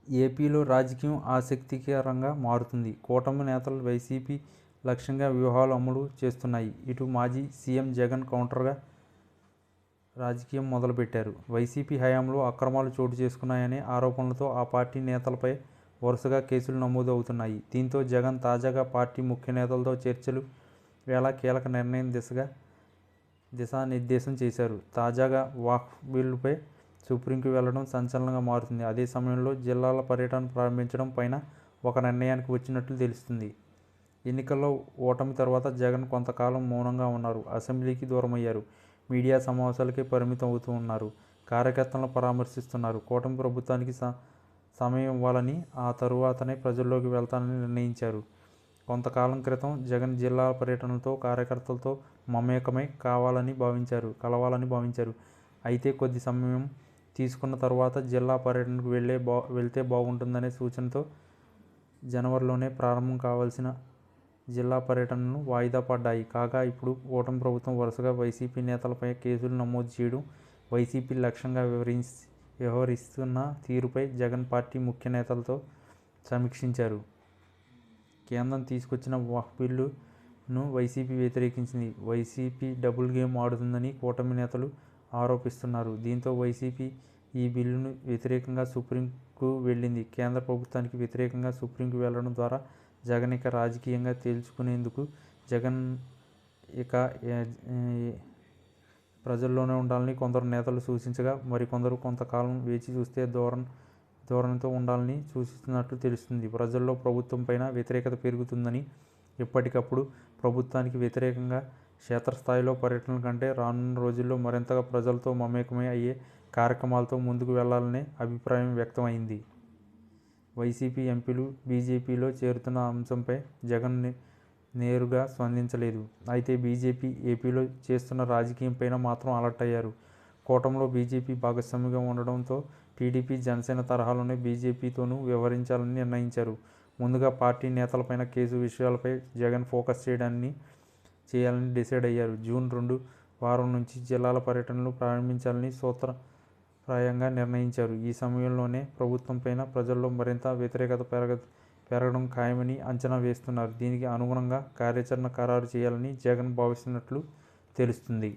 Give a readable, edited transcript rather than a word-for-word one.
ఏపీలో రాజకీయం ఆసక్తికరంగా మారుతుంది. కూటమి నేతలు వైసీపీ లక్ష్యంగా వ్యూహాలు అమలు చేస్తున్నాయి. ఇటు మాజీ సీఎం జగన్ కౌంటర్గా రాజకీయం మొదలుపెట్టారు. వైసీపీ హయాంలో అక్రమాలు చోటు చేసుకున్నాయనే ఆరోపణలతో ఆ పార్టీ నేతలపై వరుసగా కేసులు నమోదు అవుతున్నాయి. దీంతో జగన్ తాజాగా పార్టీ ముఖ్య నేతలతో చర్చలు వేళ కీలక నిర్ణయం దిశానిర్దేశం చేశారు. తాజాగా వక్ఫ్ బిల్లుపై సుప్రీంకు వెళ్లడం సంచలనంగా మారుతుంది. అదే సమయంలో జిల్లాల పర్యటన ప్రారంభించడం పైన ఒక నిర్ణయానికి వచ్చినట్లు తెలుస్తుంది. ఎన్నికల్లో ఓటమి తర్వాత జగన్ కొంతకాలం మౌనంగా ఉన్నారు. అసెంబ్లీకి దూరమయ్యారు. మీడియా సమావేశాలకే పరిమితం అవుతూ ఉన్నారు. కార్యకర్తలను పరామర్శిస్తున్నారు. కూటమి ప్రభుత్వానికి సమయం ఇవ్వాలని, ఆ తరువాతనే ప్రజల్లోకి వెళ్తానని నిర్ణయించారు. కొంతకాలం క్రితం జగన్ జిల్లా పర్యటనలతో కార్యకర్తలతో మమేకమై కలవాలని భావించారు. అయితే కొద్ది సమయం తీసుకున్న తర్వాత జిల్లా పర్యటనకు వెళ్తే బాగుంటుందనే సూచనతో జనవరిలోనే ప్రారంభం కావాల్సిన జిల్లా పర్యటనలు వాయిదా పడ్డాయి. కాగా ఇప్పుడు కూటమి ప్రభుత్వం వరుసగా వైసీపీ నేతలపై కేసులు నమోదు చేయడం, వైసీపీ లక్ష్యంగా వ్యవహరిస్తున్న తీరుపై జగన్ పార్టీ ముఖ్య నేతలతో సమీక్షించారు. కేంద్రం తీసుకొచ్చిన వక్ఫ్ బిల్లును వైసీపీ వ్యతిరేకించింది. వైసీపీ డబుల్ గేమ్ ఆడుతుందని కూటమి నేతలు ఆరోపిస్తున్నారు. దీంతో వైసీపీ ఈ బిల్లును వ్యతిరేకంగా సుప్రీంకు వెళ్లింది. కేంద్ర ప్రభుత్వానికి వ్యతిరేకంగా సుప్రీంకు వెళ్లడం ద్వారా జగన్ ఇక రాజకీయంగా తేల్చుకునేందుకు జగన్ ఇక ప్రజల్లోనే ఉండాలని కొందరు నేతలు సూచించగా, మరికొందరు కొంతకాలం వేచి చూస్తే ధోరణితో ఉండాలని సూచిస్తున్నట్లు తెలుస్తుంది. ప్రజల్లో ప్రభుత్వంపైన వ్యతిరేకత పెరుగుతుందని ఎప్పటికప్పుడు ప్రభుత్వానికి వ్యతిరేకంగా క్షేత్రస్థాయిలో పర్యటనల కంటే రానున్న రోజుల్లో మరింతగా ప్రజలతో మమేకమై అయ్యే కార్యక్రమాలతో ముందుకు వెళ్లాలనే అభిప్రాయం వ్యక్తమైంది. వైసీపీ ఎంపీలు బీజేపీలో చేరుతున్న అంశంపై జగన్ నేరుగా స్పందించలేదు. అయితే బీజేపీ ఏపీలో చేస్తున్న రాజకీయంపైన మాత్రం అలర్ట్ అయ్యారు. కూటమిలో బీజేపీ భాగస్వామిగా ఉండడంతో టీడీపీ, జనసేన తరహాలోనే బీజేపీతోనూ వ్యవహరించాలని నిర్ణయించారు. ముందుగా పార్టీ నేతలపైన కేసు విషయాలపై జగన్ ఫోకస్ చేయాలని డిసైడ్ అయ్యారు. జూన్ 2 వారం నుంచి జిల్లాల పర్యటనలు ప్రారంభించాలని సూత్రప్రాయంగా నిర్ణయించారు. ఈ సమయంలోనే ప్రభుత్వంపైన ప్రజల్లో మరింత వ్యతిరేకత పెరగడం ఖాయమని అంచనా వేస్తున్నారు. దీనికి అనుగుణంగా కార్యాచరణ ఖరారు చేయాలని జగన్ భావిస్తున్నట్లు తెలుస్తుంది.